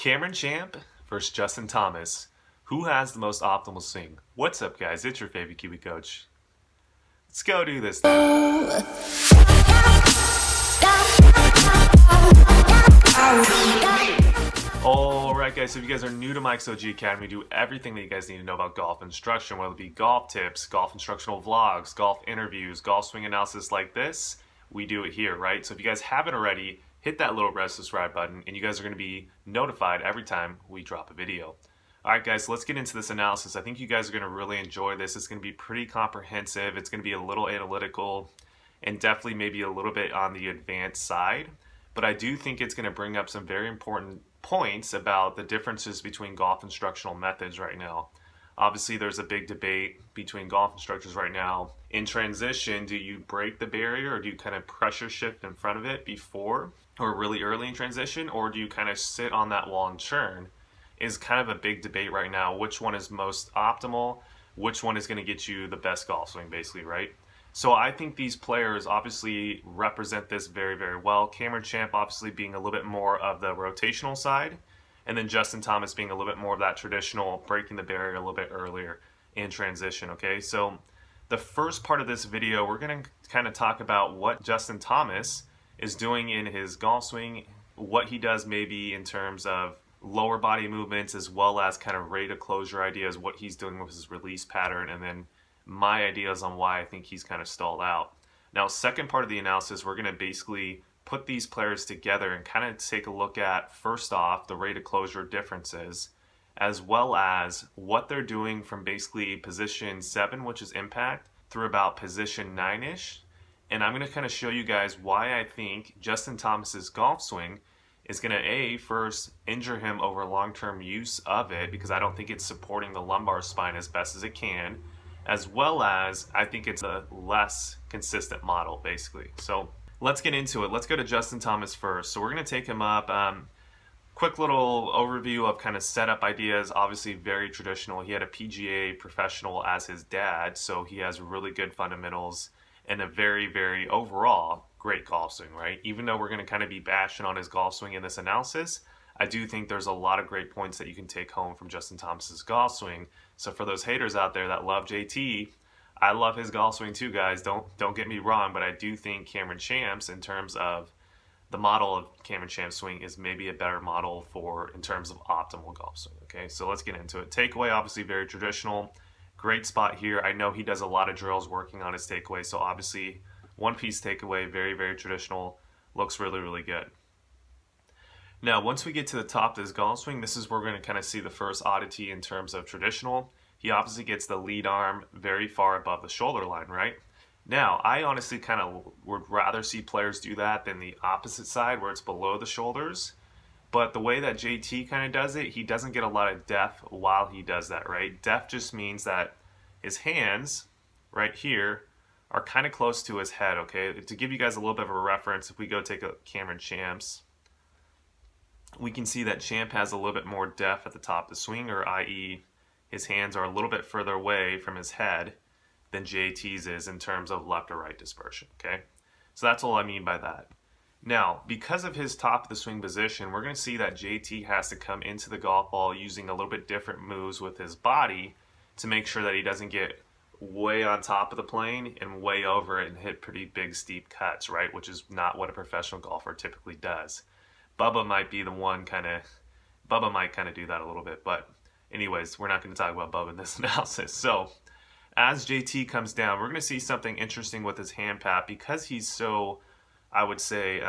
Cameron Champ versus Justin Thomas. Who has the most optimal swing? What's up, guys? It's your favorite Kiwicoach. Let's go do this thing. Alright guys, so if you guys are new to Mike's OG Academy, we do everything that you guys need to know about golf instruction, whether it be golf tips, golf instructional vlogs, golf interviews, golf swing analysis like this. We do it here, right? So if you guys haven't already, hit that little red subscribe button and you guys are going to be notified every time we drop a video. Alright guys, so let's get into this analysis. I think you guys are going to really enjoy this. It's going to be pretty comprehensive. It's going to be a little analytical and definitely maybe a little bit on the advanced side. But I do think it's going to bring up some very important points about the differences between golf instructional methods right now. Obviously, there's a big debate between golf instructors right now. In transition, do you break the barrier or do you kind of pressure shift in front of it before or really early in transition, or do you kind of sit on that wall and churn? Is kind of a big debate right now. Which one is most optimal? Which one is going to get you the best golf swing, basically, right? So I think these players obviously represent this very, very well. Cameron Champ obviously being a little bit more of the rotational side, and then Justin Thomas being a little bit more of that traditional, breaking the barrier a little bit earlier in transition, okay? So the first part of this video, we're going to kind of talk about what Justin Thomas is doing in his golf swing, what he does maybe in terms of lower body movements, as well as kind of rate of closure ideas, what he's doing with his release pattern, and then my ideas on why I think he's kind of stalled out. Now, second part of the analysis, we're going to basically put these players together and kind of take a look at, first off, the rate of closure differences, as well as what they're doing from basically position 7, which is impact, through about position 9-ish. And I'm going to kind of show you guys why I think Justin Thomas's golf swing is going to, first injure him over long-term use of it, because I don't think it's supporting the lumbar spine as best as it can, as well as I think it's a less consistent model, basically. So let's get into it. Let's go to Justin Thomas first. So we're going to take him up. Quick little overview of kind of setup ideas. Obviously very traditional. He had a PGA professional as his dad, so he has really good fundamentals and a very, very overall great golf swing, right? Even though we're going to kind of be bashing on his golf swing in this analysis, I do think there's a lot of great points that you can take home from Justin Thomas's golf swing. So for those haters out there that love JT, I love his golf swing too, guys. Don't get me wrong, but I do think Cameron Champ's, in terms of the model of Cameron Champ's swing, is maybe a better model for in terms of optimal golf swing. Okay, so let's get into it. Takeaway, obviously very traditional. Great spot here. I know he does a lot of drills working on his takeaway, so obviously one piece takeaway, very, very traditional. Looks really, really good. Now, once we get to the top of his golf swing, this is where we're going to kind of see the first oddity in terms of traditional. He obviously gets the lead arm very far above the shoulder line, right? Now, I honestly kind of would rather see players do that than the opposite side where it's below the shoulders. But the way that JT kind of does it, he doesn't get a lot of depth while he does that, right? Depth just means that his hands right here are kind of close to his head, okay? To give you guys a little bit of a reference, if we go take a Cameron Champ's, we can see that Champ has a little bit more depth at the top of the swing, or i.e. his hands are a little bit further away from his head than JT's is in terms of left or right dispersion, okay? So that's all I mean by that. Now, because of his top of the swing position, we're going to see that JT has to come into the golf ball using a little bit different moves with his body to make sure that he doesn't get way on top of the plane and way over it and hit pretty big steep cuts, right? Which is not what a professional golfer typically does. Bubba might be the one Bubba might kind of do that a little bit, but anyways, we're not going to talk about Bubba in this analysis. So as JT comes down, we're going to see something interesting with his hand path. Because he's so, I would say,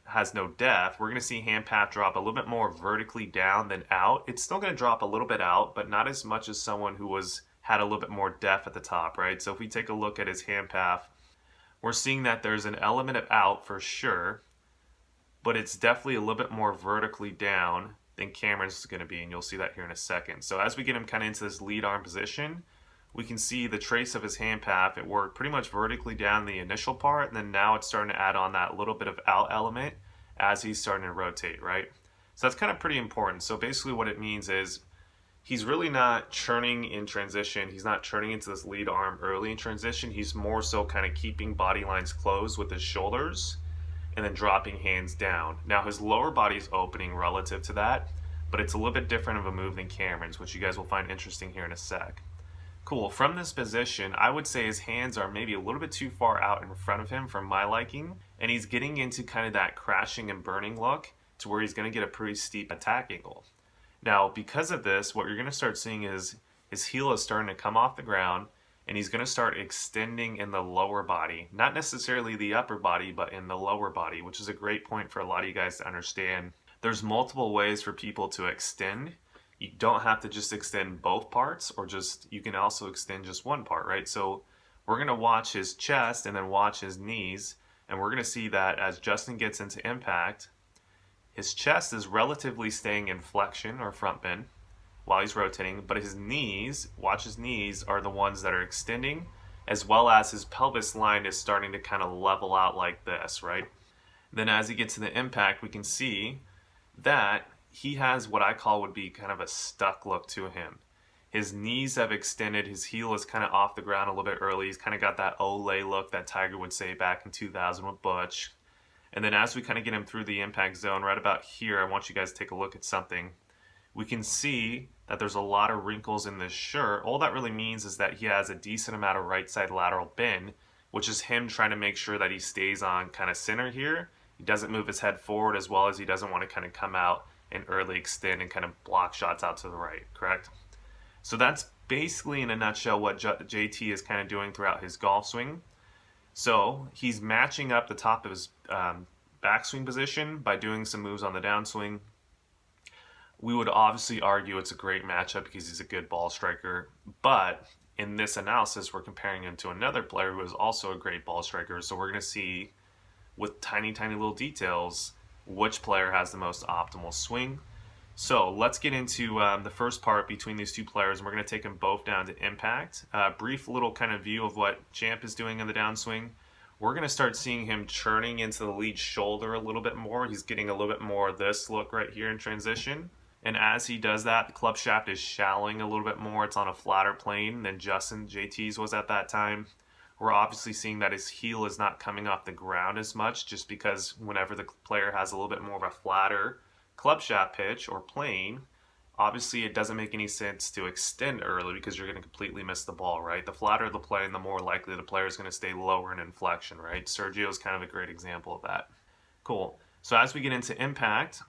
has no depth, we're going to see hand path drop a little bit more vertically down than out. It's still going to drop a little bit out, but not as much as someone who had a little bit more depth at the top, right? So if we take a look at his hand path, we're seeing that there's an element of out for sure, but it's definitely a little bit more vertically down than Cameron's going to be, and you'll see that here in a second. So as we get him kind of into this lead arm position, we can see the trace of his hand path. It worked pretty much vertically down the initial part, and then now it's starting to add on that little bit of out element as he's starting to rotate, right? So that's kind of pretty important. So basically what it means is he's really not churning in transition. He's not churning into this lead arm early in transition. He's more so kind of keeping body lines closed with his shoulders and then dropping hands down. Now his lower body's opening relative to that, but it's a little bit different of a move than Cameron's, which you guys will find interesting here in a sec. Cool. From this position, I would say his hands are maybe a little bit too far out in front of him for my liking, and he's getting into kind of that crashing and burning look to where he's going to get a pretty steep attack angle. Now, because of this, what you're going to start seeing is his heel is starting to come off the ground, and he's going to start extending in the lower body. Not necessarily the upper body, but in the lower body, which is a great point for a lot of you guys to understand. There's multiple ways for people to extend. You don't have to just extend both parts, or you can also extend just one part, right? So we're going to watch his chest and then watch his knees, and we're going to see that as Justin gets into impact, his chest is relatively staying in flexion or front bend while he's rotating, but his knees, watch his knees, are the ones that are extending, as well as his pelvis line is starting to kind of level out like this, right? Then as he gets to the impact, we can see that he has what I call would be kind of a stuck look to him. His knees have extended, his heel is kind of off the ground a little bit early. He's kind of got that Olay look that Tiger would say back in 2000 with Butch. And then as we kind of get him through the impact zone, right about here, I want you guys to take a look at something. We can see that there's a lot of wrinkles in this shirt. All that really means is that he has a decent amount of right side lateral bend, which is him trying to make sure that he stays on kind of center here. He doesn't move his head forward, as well as he doesn't want to kind of come out and early extend and kind of block shots out to the right, correct? So that's basically in a nutshell what JT is kind of doing throughout his golf swing. So he's matching up the top of his backswing position by doing some moves on the downswing. We would obviously argue it's a great matchup because he's a good ball striker, but in this analysis we're comparing him to another player who is also a great ball striker, so we're going to see with tiny little details which player has the most optimal swing. So let's get into the first part between these two players, and we're going to take them both down to impact. Brief little kind of view of what Champ is doing in the downswing. We're going to start seeing him churning into the lead shoulder a little bit more. He's getting a little bit more of this look right here in transition. And as he does that, the club shaft is shallowing a little bit more. It's on a flatter plane than Justin JT's was at that time. We're obviously seeing that his heel is not coming off the ground as much, just because whenever the player has a little bit more of a flatter club shaft pitch or plane, obviously it doesn't make any sense to extend early because you're going to completely miss the ball, right? The flatter the plane, the more likely the player is going to stay lower in inflection, right? Sergio is kind of a great example of that. Cool. So as we get into impact,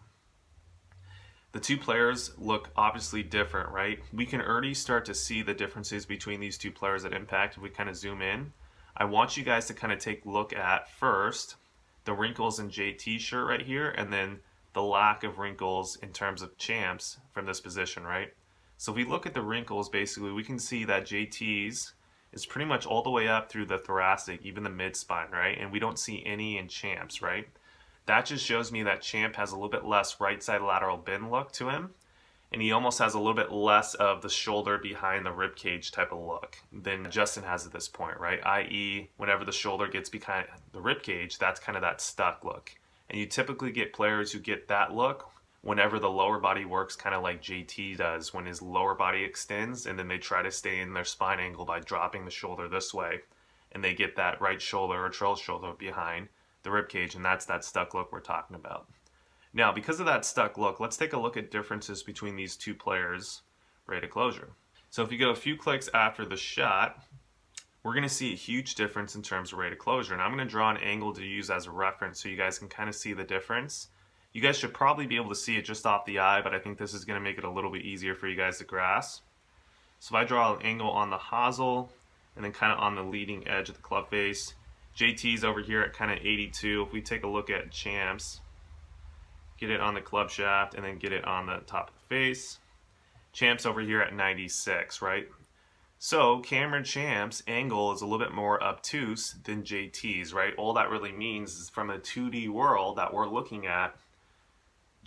the two players look obviously different, right? We can already start to see the differences between these two players at impact if we kind of zoom in. I want you guys to kind of take a look at first the wrinkles in JT's shirt right here, and then the lack of wrinkles in terms of Champ's from this position, right? So if we look at the wrinkles, basically we can see that JT's is pretty much all the way up through the thoracic, even the mid-spine, right? And we don't see any in Champ's, right? That just shows me that Champ has a little bit less right side lateral bend look to him, and he almost has a little bit less of the shoulder behind the rib cage type of look than Justin has at this point, right? I.e., whenever the shoulder gets behind the rib cage, that's kind of that stuck look. And you typically get players who get that look whenever the lower body works kind of like JT does, when his lower body extends and then they try to stay in their spine angle by dropping the shoulder this way, and they get that right shoulder or trail shoulder behind the rib cage, and that's that stuck look we're talking about. Now, because of that stuck look, let's take a look at differences between these two players' rate of closure. So if you go a few clicks after the shot, we're going to see a huge difference in terms of rate of closure, and I'm going to draw an angle to use as a reference so you guys can kind of see the difference. You guys should probably be able to see it just off the eye, but I think this is going to make it a little bit easier for you guys to grasp. So if I draw an angle on the hosel and then kind of on the leading edge of the club face, JT's over here at kind of 82. If we take a look at Champ's, get it on the club shaft and then get it on the top of the face. Champ's over here at 96, right? So Cameron Champ's angle is a little bit more obtuse than JT's, right? All that really means is from a 2D world that we're looking at,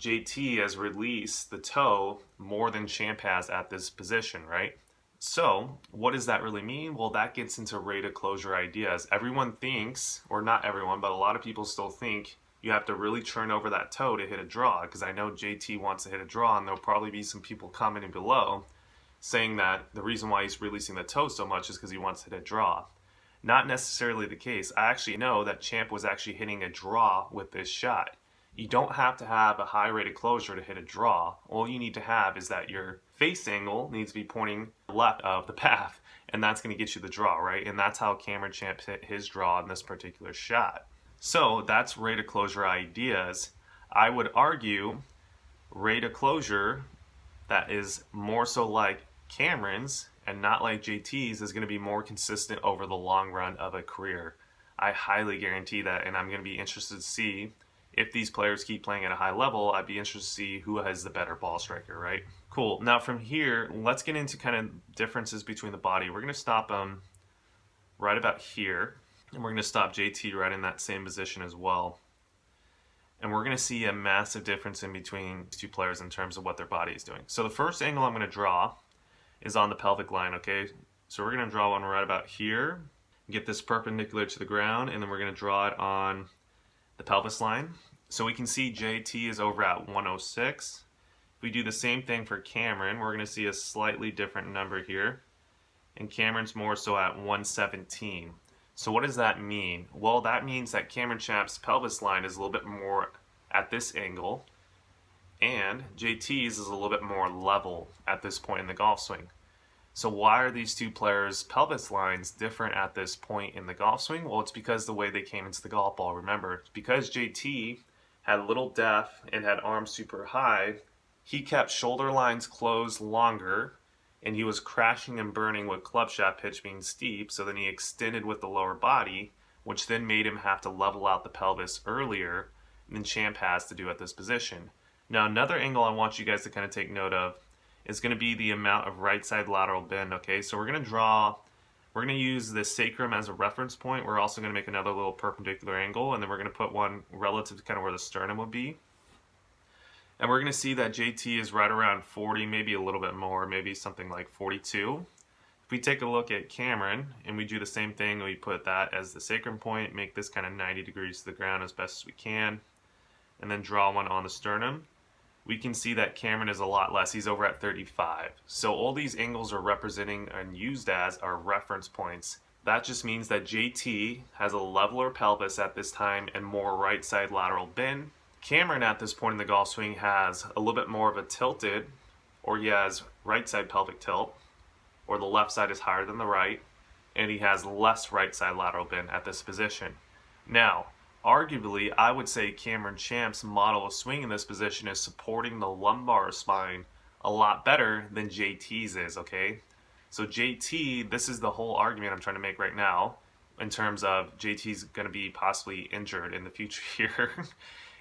JT has released the toe more than Champ has at this position, right? So what does that really mean? Well, that gets into rate of closure ideas. Everyone thinks, or not everyone, but a lot of people still think you have to really turn over that toe to hit a draw, because I know JT wants to hit a draw, and there'll probably be some people commenting below saying that the reason why he's releasing the toe so much is because he wants to hit a draw. Not necessarily the case. I actually know that Champ was actually hitting a draw with this shot. You don't have to have a high rated closure to hit a draw. All you need to have is that your face angle needs to be pointing left of the path, and that's going to get you the draw, right? And that's how Cameron Champ hit his draw in this particular shot. So that's rated closure ideas. I would argue rated closure that is more so like Cameron's and not like JT's is going to be more consistent over the long run of a career. I highly guarantee that, and I'm going to be interested to see if these players keep playing at a high level. I'd be interested to see who has the better ball striker, right? Cool. Now from here, let's get into kind of differences between the body. We're going to stop right about here, and we're going to stop JT right in that same position as well. And we're going to see a massive difference in between these two players in terms of what their body is doing. So the first angle I'm going to draw is on the pelvic line, okay? So we're going to draw one right about here, get this perpendicular to the ground, and then we're going to draw it on the pelvis line. So we can see JT is over at 106. If we do the same thing for Cameron, we're going to see a slightly different number here. And Cameron's more so at 117. So what does that mean? Well, that means that Cameron Champ's pelvis line is a little bit more at this angle, and JT's is a little bit more level at this point in the golf swing. So why are these two players' pelvis lines different at this point in the golf swing? Well, it's because the way they came into the golf ball. Remember, it's because JT had little depth and had arms super high, he kept shoulder lines closed longer, and he was crashing and burning with club shot pitch being steep, so then he extended with the lower body, which then made him have to level out the pelvis earlier than Champ has to do at this position. Now, another angle I want you guys to kind of take note of is going to be the amount of right side lateral bend, okay? So we're going to use the sacrum as a reference point. We're also going to make another little perpendicular angle, and then we're going to put one relative to kind of where the sternum would be. And we're going to see that JT is right around 40, maybe a little bit more, maybe something like 42. If we take a look at Cameron and we do the same thing, we put that as the sacrum point, make this kind of 90 degrees to the ground as best as we can, and then draw one on the sternum, we can see that Cameron is a lot less. He's over at 35. So all these angles are representing and used as our reference points. That just means that JT has a leveler pelvis at this time and more right side lateral bend. Cameron at this point in the golf swing has a little bit more of a tilted, or he has right side pelvic tilt, or the left side is higher than the right, and he has less right side lateral bend at this position. Now, arguably, I would say Cameron Champ's model of swing in this position is supporting the lumbar spine a lot better than JT's is, okay? So JT, this is the whole argument I'm trying to make right now in terms of JT's going to be possibly injured in the future here,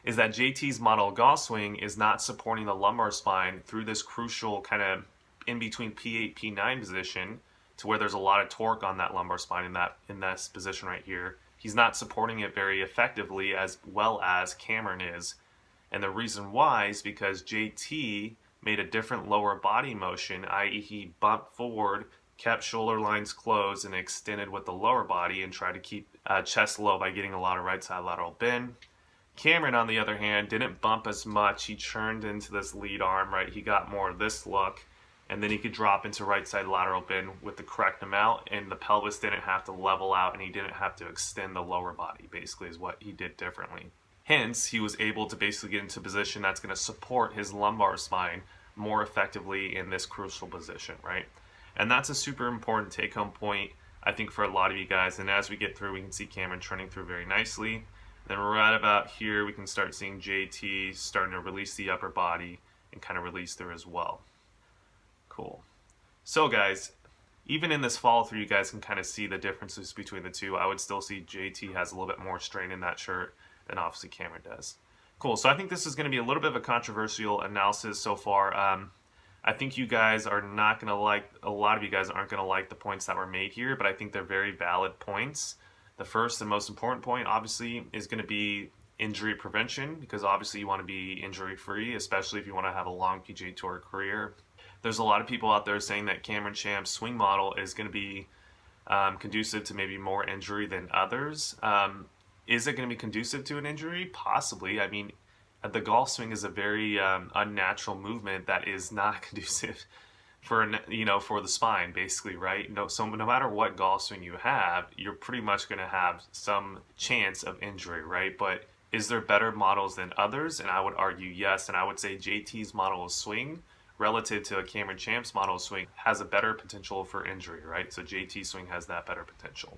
is that JT's model of golf swing is not supporting the lumbar spine through this crucial kind of in between P8, P9 position to where there's a lot of torque on that lumbar spine in this position right here. He's not supporting it very effectively as well as Cameron is. And the reason why is because JT made a different lower body motion, i.e. he bumped forward, kept shoulder lines closed, and extended with the lower body and tried to keep chest low by getting a lot of right side lateral bend. Cameron, on the other hand, didn't bump as much. He churned into this lead arm, right? He got more of this look, and then he could drop into right side lateral bend with the correct amount, and the pelvis didn't have to level out, and he didn't have to extend the lower body, basically, is what he did differently. Hence, he was able to basically get into a position that's going to support his lumbar spine more effectively in this crucial position, right? And that's a super important take-home point, I think, for a lot of you guys. And as we get through, we can see Cameron trending through very nicely. Then right about here, we can start seeing JT starting to release the upper body and kind of release through as well. Cool. So guys, even in this follow through, you guys can kind of see the differences between the two. I would still see JT has a little bit more strain in that shirt than obviously Cameron does. Cool. So I think this is going to be a little bit of a controversial analysis so far. I think you guys are not going to like, a lot of you guys aren't going to like the points that were made here, but I think they're very valid points. The first and most important point, obviously, is going to be injury prevention, because obviously you want to be injury free, especially if you want to have a long PGA Tour career. There's a lot of people out there saying that Cameron Champ's swing model is going to be conducive to maybe more injury than others. Is it going to be conducive to an injury? Possibly. I mean, the golf swing is a very unnatural movement that is not conducive for the spine, basically, right? So no matter what golf swing you have, you're pretty much going to have some chance of injury, right? But Is there better models than others? And I would argue yes, and I would say JT's model of swing relative to a Cameron Champ's model of swing has a better potential for injury, right? So JT swing has that better potential.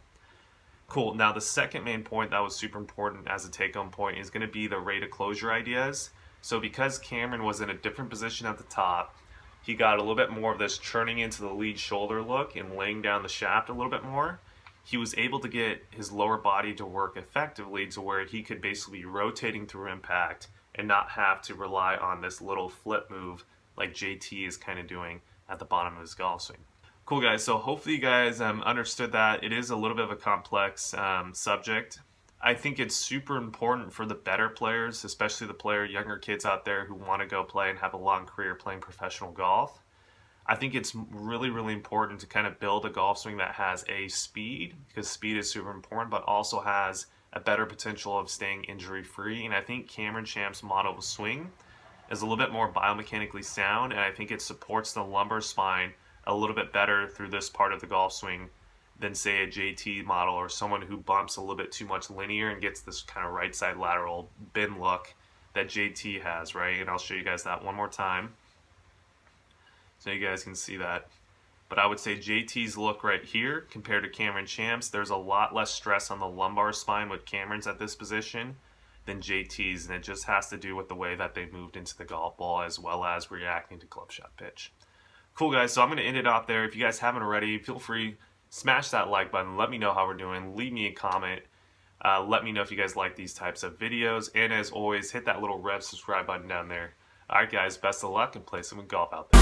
Cool. Now the second main point that was super important as a take-home point is going to be the rate of closure ideas. So because Cameron was in a different position at the top, he got a little bit more of this churning into the lead shoulder look and laying down the shaft a little bit more. He was able to get his lower body to work effectively to where he could basically be rotating through impact and not have to rely on this little flip move like JT is kind of doing at the bottom of his golf swing. Cool, guys. So hopefully you guys understood that. It is a little bit of a complex subject. I think it's super important for the better players, especially the younger kids out there who want to go play and have a long career playing professional golf. I think it's really, really important to kind of build a golf swing that has a speed, because speed is super important, but also has a better potential of staying injury-free. And I think Cameron Champ's model of swing is a little bit more biomechanically sound, and I think it supports the lumbar spine a little bit better through this part of the golf swing than, say, a JT model or someone who bumps a little bit too much linear and gets this kind of right side lateral bend look that JT has, right? And I'll show you guys that one more time so you guys can see that. But I would say JT's look right here compared to Cameron Champ's, there's a lot less stress on the lumbar spine with Cameron's at this position than JT's, and it just has to do with the way that they moved into the golf ball as well as reacting to club shot pitch. Cool, guys. So I'm going to end it off there. If you guys haven't already, feel free, smash that like button. Let me know how we're doing. Leave me a comment. Let me know if you guys like these types of videos. And as always, hit that little red subscribe button down there. All right, guys. Best of luck and play some golf out there.